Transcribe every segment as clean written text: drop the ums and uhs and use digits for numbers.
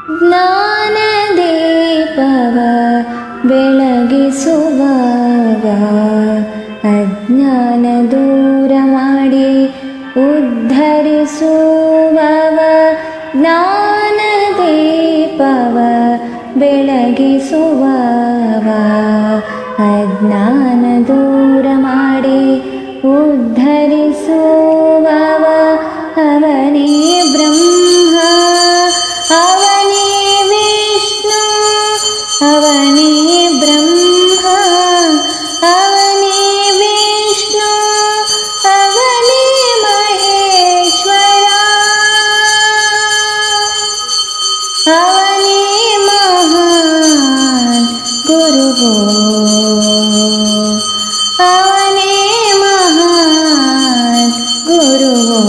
ಜ್ಞಾನದೀಪವ ಬೆಳಗಿಸುವಾಗ ಅಜ್ಞಾನ ದೂರ ಮಾಡಿ ಉದ್ಧರಿಸುವವ. ಜ್ಞಾನದೀಪವ ಬೆಳಗಿಸುವವ ಅಜ್ಞಾನ ದೂರ ಮಾಡಿ ಉದ್ಧರಿಸುವವ. ಅವನೇ ಬ್ರಹ್ಮ, ಅವನೇ ವಿಷ್ಣು, ಅವನೇ ಬ್ರಹ್ಮ, ಅವನೇ ವಿಷ್ಣು, ಅವನೇ ಮಹೇಶ್ವರ, ಅವನೇ ಮಹಾನ್ ಗುರುವು, ಅವನೇ ಮಹಾನ್ ಗುರುವು.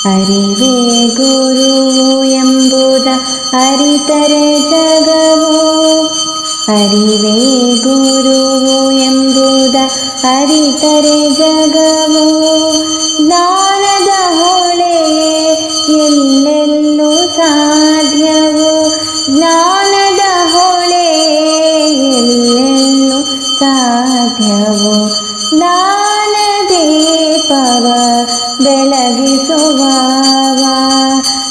ಅರಿವೇ ಗುರುವು ಎಂಬುದ ಅರಿತರೆ ಜಗವು, ಅರಿವೇ ಗುರುವು ಎಂಬುದ ಅರಿತರೆ ಜಗವು. ಜ್ಞಾನದ ಹೊಳೆ ಎಲ್ಲೆಲ್ಲೂ ಸಾಧ್ಯವು, ಜ್ಞಾನದ ಹೊಳೆ ಎಲ್ಲೆಲ್ಲೂ ಸಾಧ್ಯವು. ಜ್ಞಾನದೀಪವ ಬೆಳಗಿಸುವವ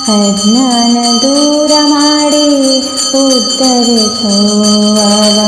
ಅಜ್ಞಾನ ದೂರ ಮಾಡಿ ಉದ್ಧರಿಸುವವ.